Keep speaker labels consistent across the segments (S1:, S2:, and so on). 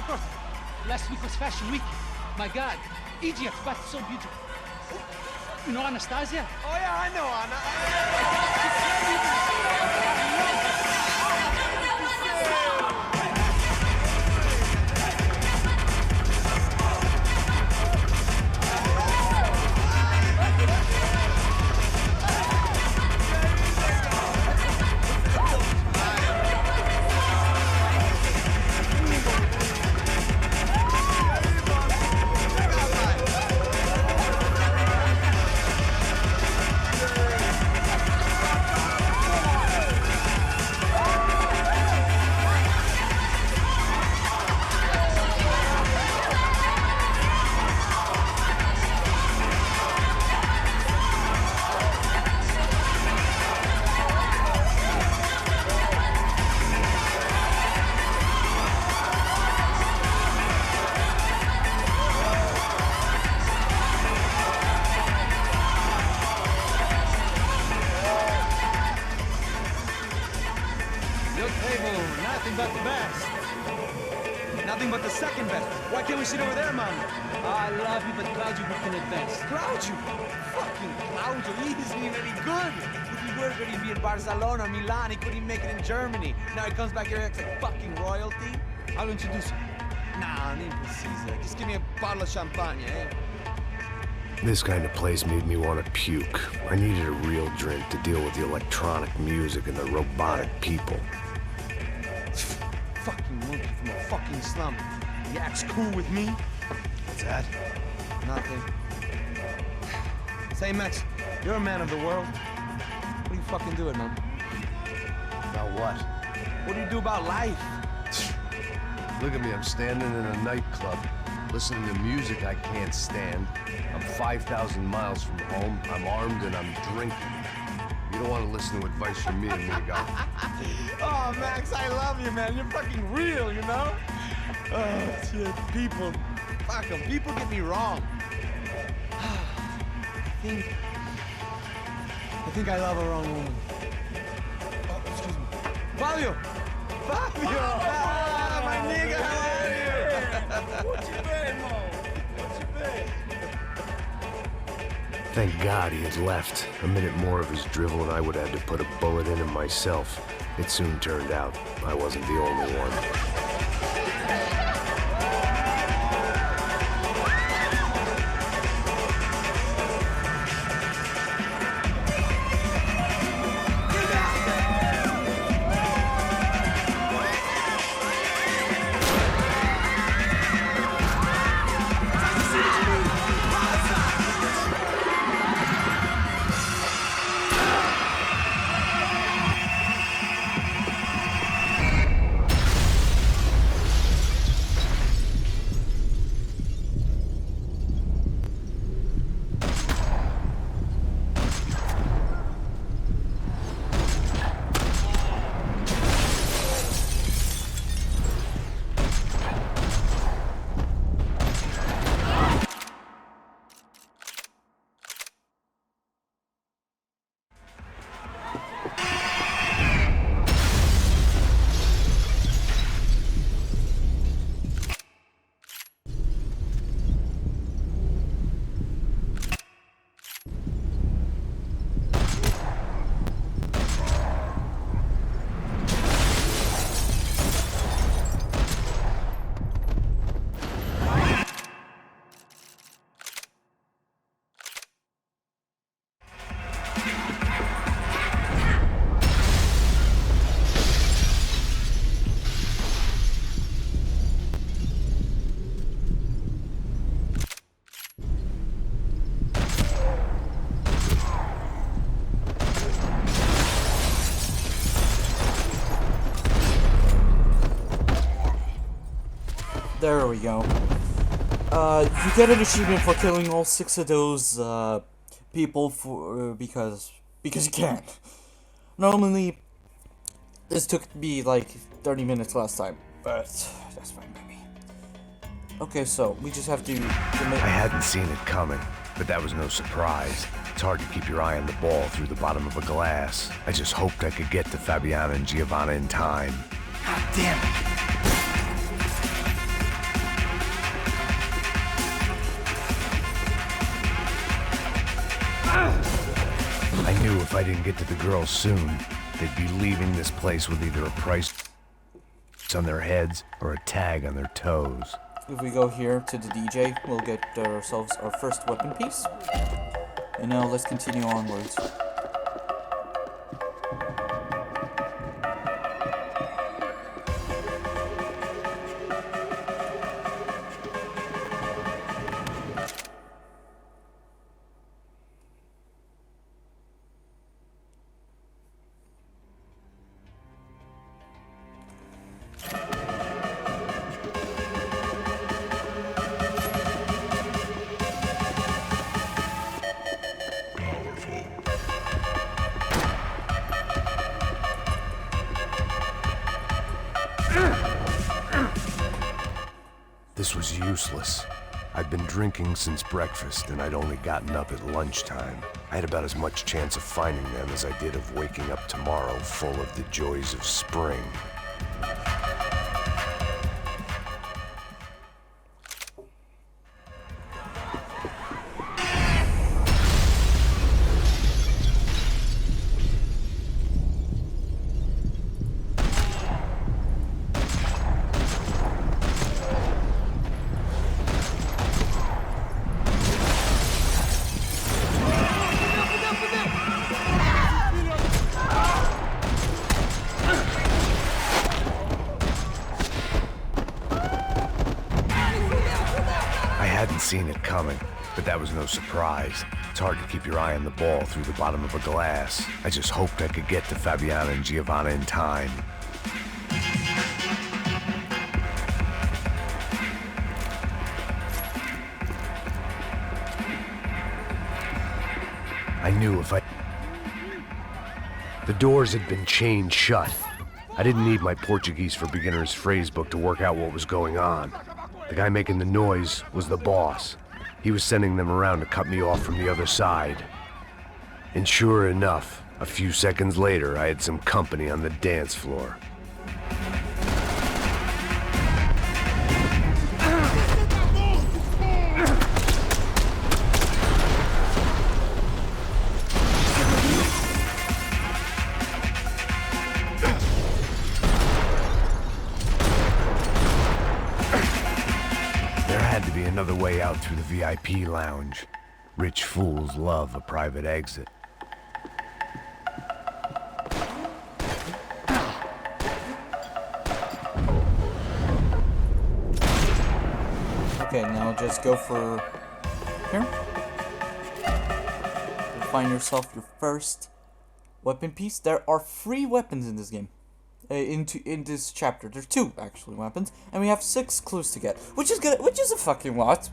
S1: Perfect. Last week was Fashion Week. My God, Egypt, but so beautiful. You know Anastasia?
S2: Oh yeah, I know Anna.
S3: Nothing but the best. Nothing but the second best. Why can't we sit over there, man?
S1: I love you, but Claudio can advance.
S3: Claudio? Fucking Claudio, he isn't even any good. If he were good, he'd be in Barcelona, Milan, he couldn't make it in Germany. Now he comes back here and acts like fucking royalty.
S1: I'll introduce you.
S3: Nah, name precisa. Just give me a bottle of champagne, eh?
S4: This kind of place made me want to puke. I needed a real drink to deal with the electronic music and the robotic people.
S3: Fucking monkey from a fucking slum. He acts cool with me.
S4: What's that?
S3: Nothing. Say, Max, you're a man of the world. What are you fucking doing, man?
S4: About what?
S3: What do you do about life?
S4: Look at me, I'm standing in a nightclub, listening to music I can't stand. I'm 5,000 miles from home, I'm armed and I'm drinking. You don't want to listen to advice from me, amigo.
S3: Oh, Max, I love you, man. You're fucking real, you know? Oh, shit. People. Fuck them. People get me wrong. I think I love a wrong woman. Oh, excuse me. Fabio! Fabio! Ah, my nigga, how are you? What you been, Mo? What you been?
S4: Thank God he had left. A minute more of his drivel and I would have had to put a bullet in him myself. It soon turned out I wasn't the only one.
S5: There we go. You get an achievement for killing all 6 of those, people for, because you can. Normally, this took me like 30 minutes last time, but that's fine by me. Okay, so we just have to...
S4: I hadn't seen it coming, but that was no surprise. It's hard to keep your eye on the ball through the bottom of a glass. I just hoped I could get to Fabiana and Giovanna in time.
S1: God damn it.
S4: knew if I didn't get to the girls soon, they'd be leaving this place with either a price on their heads or a tag on their toes.
S5: If we go here to the DJ, we'll get ourselves our first weapon piece. And now let's continue onwards.
S4: This was useless. I'd been drinking since breakfast, and I'd only gotten up at lunchtime. I had about as much chance of finding them as I did of waking up tomorrow full of the joys of spring. Seen it coming, but that was no surprise. It's hard to keep your eye on the ball through the bottom of a glass. I just hoped I could get to Fabiana and Giovanna in time. I knew if I... The doors had been chained shut. I didn't need my Portuguese for Beginners phrase book to work out what was going on. The guy making the noise was the boss. He was sending them around to cut me off from the other side. And sure enough, a few seconds later, I had some company on the dance floor. Another way out through the VIP lounge. Rich fools love a private exit.
S5: Okay, now just go for here. You'll find yourself your first weapon piece. There are 3 weapons in this game. In this chapter, there's 2 actually weapons, and we have 6 clues to get, which is good, which is a fucking lot.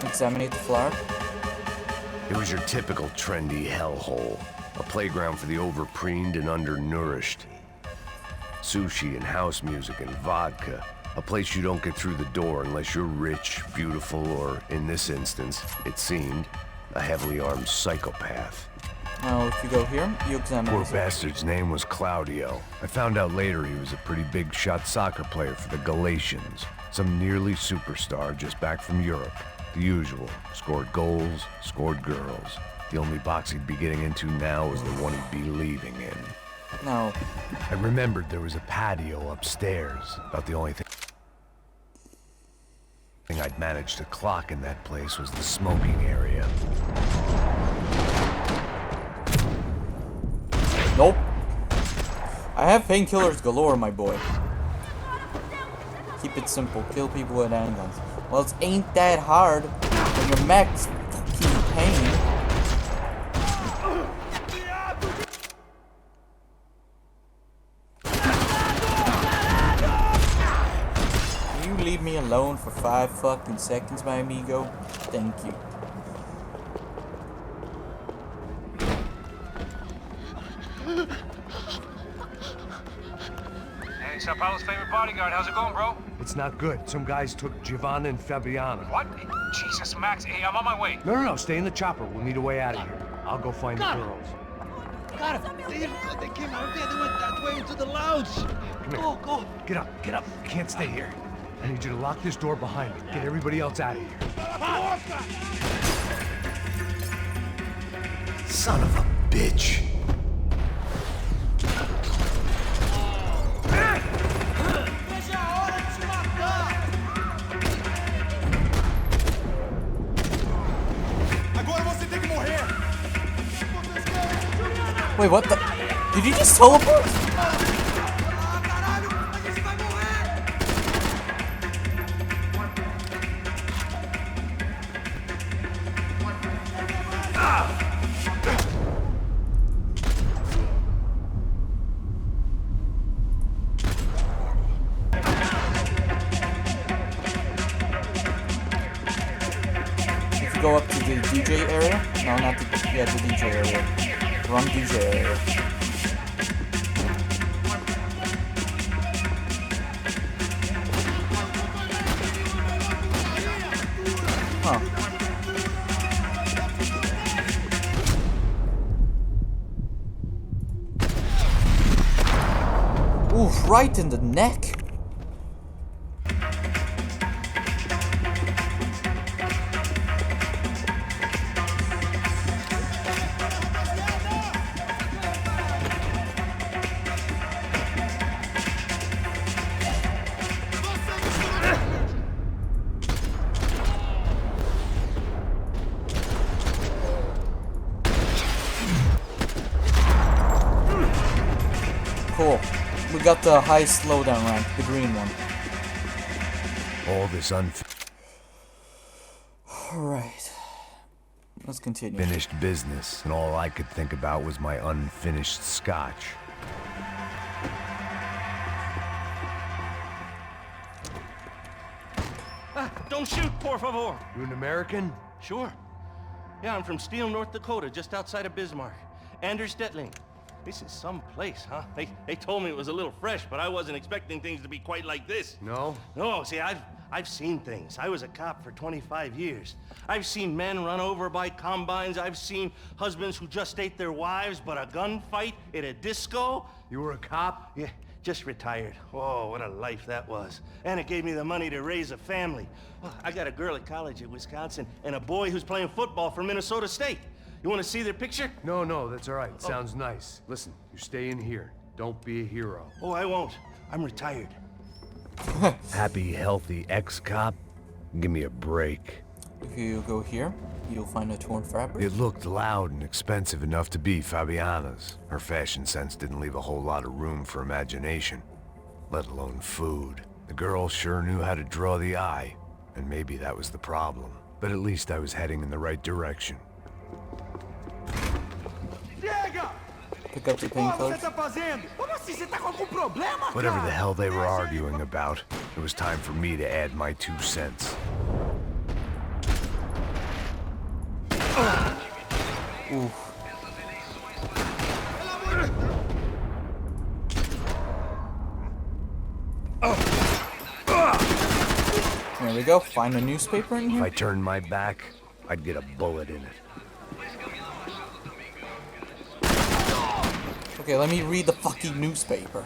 S5: Examine the flower.
S4: It was your typical trendy hellhole, a playground for the overpreened and undernourished. Sushi and house music and vodka, a place you don't get through the door unless you're rich, beautiful, or in this instance, it seemed, a heavily armed psychopath.
S5: Now, if you go here, you examine.
S4: Poor bastard's name was Claudio. I found out later he was a pretty big shot soccer player for the Galatians. Some nearly superstar just back from Europe. The usual. Scored goals, scored girls. The only box he'd be getting into now was the one he'd be leaving in.
S5: No.
S4: I remembered there was a patio upstairs. About the only thing I'd managed to clock in that place was the smoking area.
S5: Nope. I have painkillers galore, my boy. Keep it simple. Kill people with handguns. Well, it ain't that hard when your mech's fucking pain. Can you leave me alone for 5 fucking seconds, my amigo? Thank you.
S2: Hey, Sao Paulo's favorite bodyguard. How's it going, bro?
S4: It's not good. Some guys took Giovanna and Fabiana.
S2: What? Jesus, Max. Hey, I'm on my way.
S4: No. Stay in the chopper. We'll need a way out of here. I'll go find the girls.
S3: Got it. They came out there. They went that way into the lounge.
S4: Come here.
S3: Go.
S4: Get up. You can't stay here. I need you to lock this door behind me. Get everybody else out of here. Son of a bitch.
S3: Agora você tem que morrer.
S5: Wait, what the? Did he just teleport? Go up to the DJ area? No, not the, yeah, the DJ area. Wrong DJ area. Huh. Oof, right in the neck. Cool. We got the high slowdown rank, the green one.
S4: All this
S5: Alright. Let's continue.
S4: unfinished business, and all I could think about was my unfinished scotch.
S6: Don't shoot, por favor.
S4: You an American?
S6: Sure. Yeah, I'm from Steele, North Dakota, just outside of Bismarck. Anders Detling. This is some place, huh? They told me it was a little fresh, but I wasn't expecting things to be quite like this.
S4: No?
S6: No, see, I've seen things. I was a cop for 25 years. I've seen men run over by combines. I've seen husbands who just ate their wives, but a gunfight at a disco.
S4: You were a cop?
S6: Yeah, just retired. Oh, what a life that was. And it gave me the money to raise a family. Well, I got a girl at college at Wisconsin and a boy who's playing football for Minnesota State. You want to see their picture?
S4: No, that's all right. Sounds nice. Listen, you stay in here. Don't be a hero.
S6: Oh, I won't. I'm retired.
S4: Happy, healthy ex-cop? Give me a break.
S5: If you go here, you'll find a torn fabric.
S4: It looked loud and expensive enough to be Fabiana's. Her fashion sense didn't leave a whole lot of room for imagination, let alone food. The girl sure knew how to draw the eye, and maybe that was the problem. But at least I was heading in the right direction.
S5: Pick up the painkillers.
S4: Whatever the hell they were arguing about, it was time for me to add my 2 cents.
S5: Oof. There we go. Find a newspaper in
S4: If
S5: here.
S4: I turned my back, I'd get a bullet in it.
S5: Okay, let me read the fucking newspaper.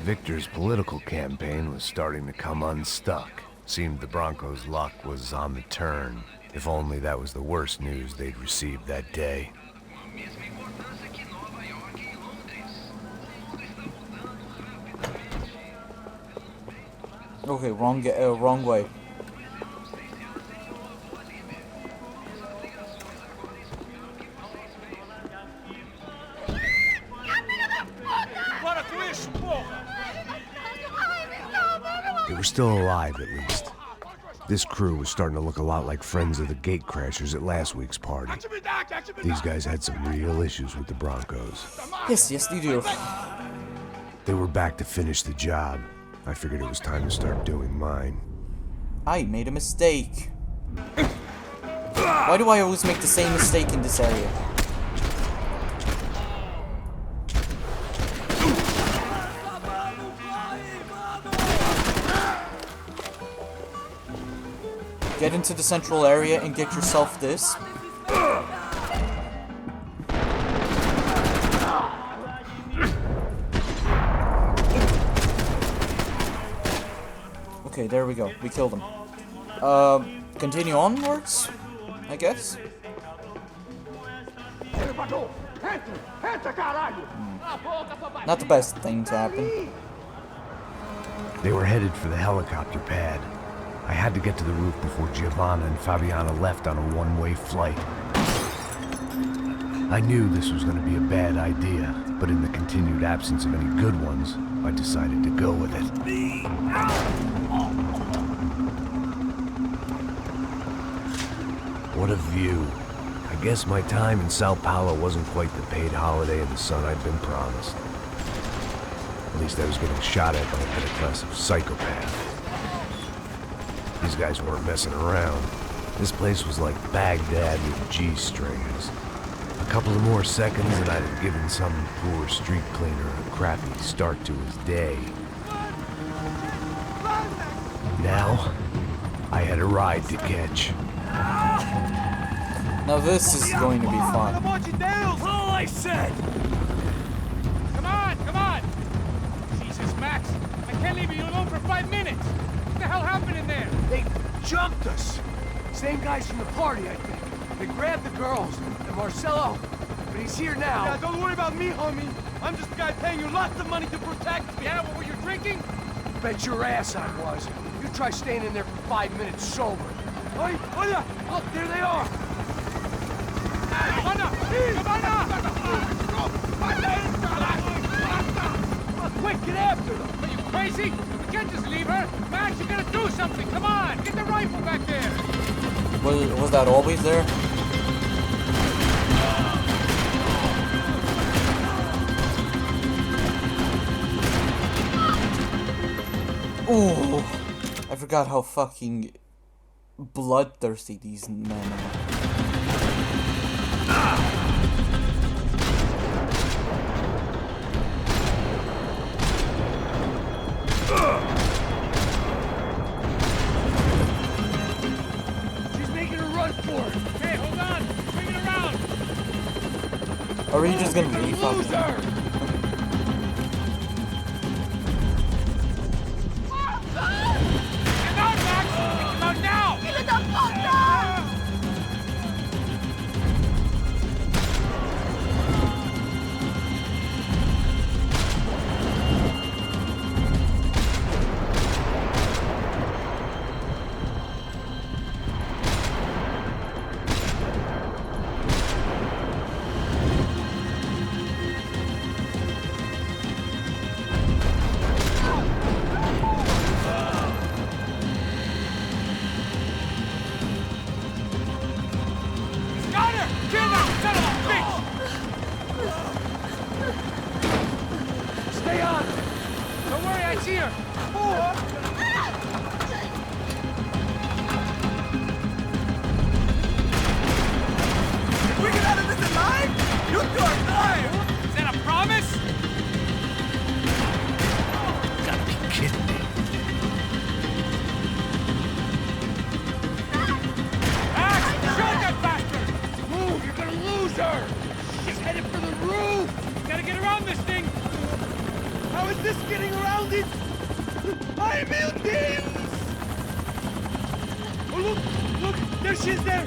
S4: Victor's political campaign was starting to come unstuck. Seemed the Broncos' luck was on the turn. If only that was the worst news they'd received that day.
S5: Okay, wrong way.
S4: They were still alive, at least. This crew was starting to look a lot like friends of the gatecrashers at last week's party. These guys had some real issues with the Broncos.
S5: Yes, they do.
S4: They were back to finish the job. I figured it was time to start doing mine.
S5: I made a mistake. Why do I always make the same mistake in this area? Get into the central area and get yourself this. Okay, there we go. We killed him. Continue onwards, I guess. Not the best thing to happen.
S4: They were headed for the helicopter pad. I had to get to the roof before Giovanna and Fabiana left on a one-way flight. I knew this was going to be a bad idea, but in the continued absence of any good ones, I decided to go with it. What a view. I guess my time in Sao Paulo wasn't quite the paid holiday in the sun I'd been promised. At least I was getting shot at by a better class of psychopath. These guys weren't messing around. This place was like Baghdad with G-strings. A couple of more seconds and I'd have given some poor street cleaner a crappy start to his day. Now, I had a ride to catch.
S5: Now this is going to be fun.
S1: All I said! Come on, come on! Jesus, Max, I can't leave you alone for 5 minutes! What the hell happened in there?
S3: They jumped us. Same guys from the party, I think. They grabbed the girls and Marcelo, but he's here now. Yeah, don't worry about me, homie. I'm just a guy paying you lots of money to protect me.
S1: Yeah, what were you drinking?
S3: Bet your ass I was. You try staying in there for 5 minutes sober. Oi, oi, look, there they are. Quick, get after them!
S1: Are you crazy? We can't just leave her! Max, you gotta do something! Come on! Get the rifle back there!
S5: Was that always there? Ooh, I forgot how fucking bloodthirsty these men are.
S3: She's making a run for it.
S1: Hey, hold on! Bring it around!
S5: Are we just gonna leave?
S3: Lose her!
S1: Get out, Max! Come out now! Got her! Kill that son of a bitch!
S3: Stay on!
S1: Don't worry, I see her!
S3: If we get out of this alive, you two are dying!
S1: Is that a promise?
S4: You gotta be kidding me.
S1: Max, shoot that bastard!
S3: Move, you're gonna lose her! She's headed for the roof!
S1: Gotta get around this thing!
S3: How is this getting around it? I'm buildings! Oh, look, there she is there!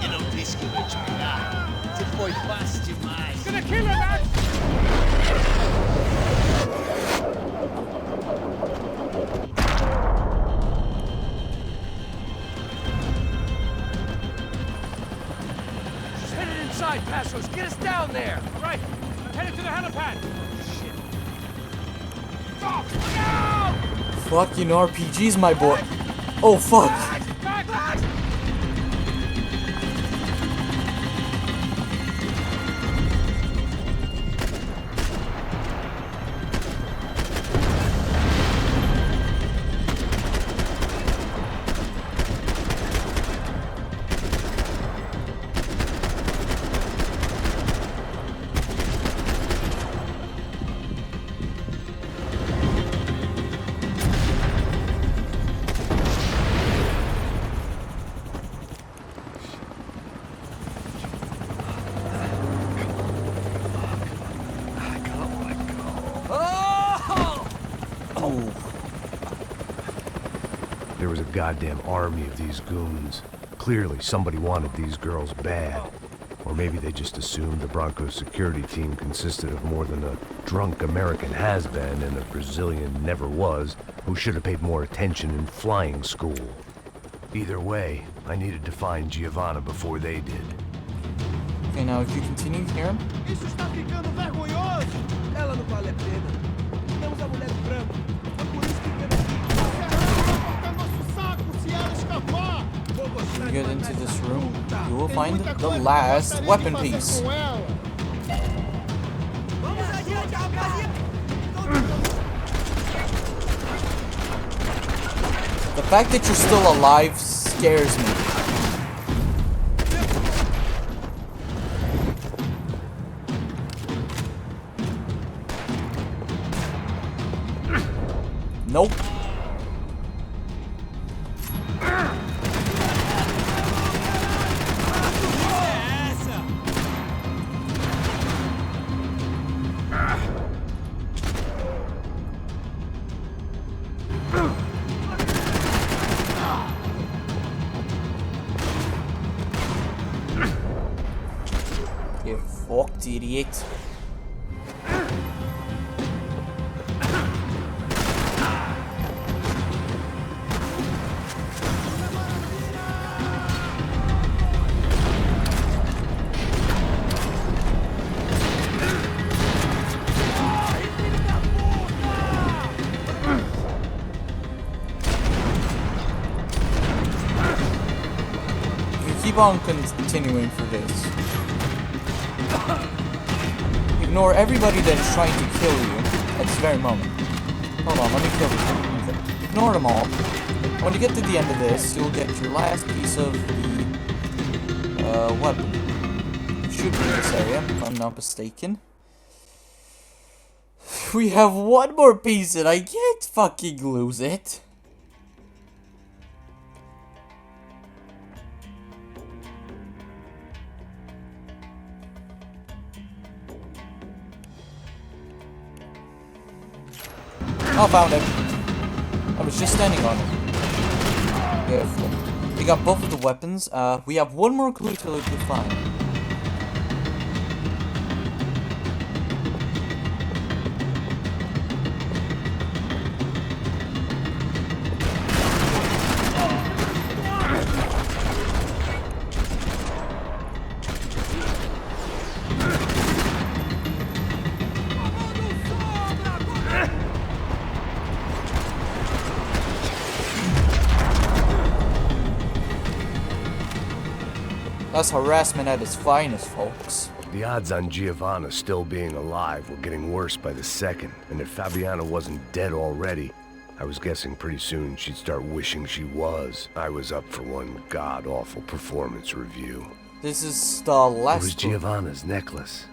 S7: E não disse que eu ia te pegar. Você foi fácil demais.
S1: Gonna kill her, Max!
S3: She's headed inside, Passos. Get us down there!
S1: Right, I'm headed to the helipad! Shit! Oh, look out!
S5: Fucking RPGs, my boy. Oh fuck!
S1: Max!
S4: there was a goddamn army of these goons. Clearly, somebody wanted these girls bad. Or maybe they just assumed the Broncos security team consisted of more than a drunk American has-been and a Brazilian never was who should have paid more attention in flying school. Either way, I needed to find Giovanna before they did.
S5: Okay, now if you continue here.
S3: Isso está ficando vergonhoso! Ela não vale a pena. Temos a mulher de branco. É por isso que temos que nosso saco se ela escapar.
S5: When you get into this room, you will find the last weapon piece. The fact that you're still alive scares me. Nope. You fucked idiot. Keep on continuing for this. Ignore everybody that is trying to kill you at this very moment. Hold on, let me kill you. Okay. Ignore them all. When you get to the end of this, you'll get your last piece of the weapon. It should be in this area, if I'm not mistaken. We have one more piece and I can't fucking lose it. Oh, found it. I was just standing on it. Beautiful. We got both of the weapons. We have one more clue to find. That's harassment at its finest, folks.
S4: The odds on Giovanna still being alive were getting worse by the second, and if Fabiana wasn't dead already, I was guessing pretty soon she'd start wishing she was. I was up for one god-awful performance review.
S5: This is the last
S4: It was Giovanna's necklace.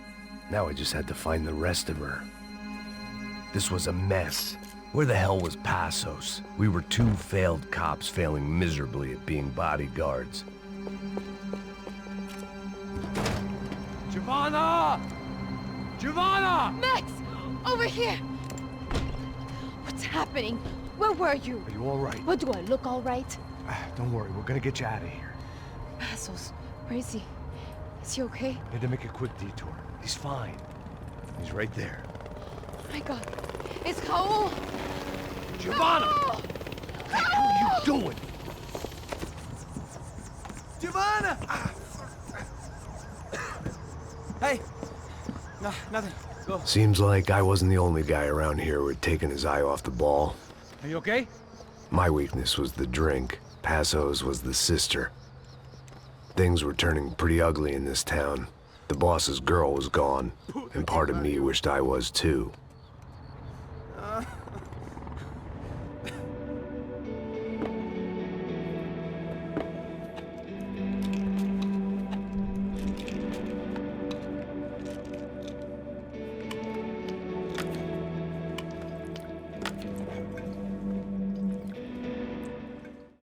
S4: Now I just had to find the rest of her. This was a mess. Where the hell was Passos? We were two failed cops failing miserably at being bodyguards.
S1: Giovanna! Giovanna!
S8: Max! Over here! What's happening? Where were you?
S3: Are you all right?
S8: What, do I look all right?
S3: Don't worry, we're gonna get you out of here.
S8: Passos, where is he? Is he okay?
S3: Had to make a quick detour. He's fine. He's right there.
S8: Oh my god. It's Raul!
S3: Giovanna!
S8: Raul!
S3: What the hell are you doing? Giovanna! Hey! No, nothing. Go.
S4: Seems like I wasn't the only guy around here who had taken his eye off the ball.
S1: Are you okay?
S4: My weakness was the drink. Passos was the sister. Things were turning pretty ugly in this town. The boss's girl was gone, and part of me wished I was too.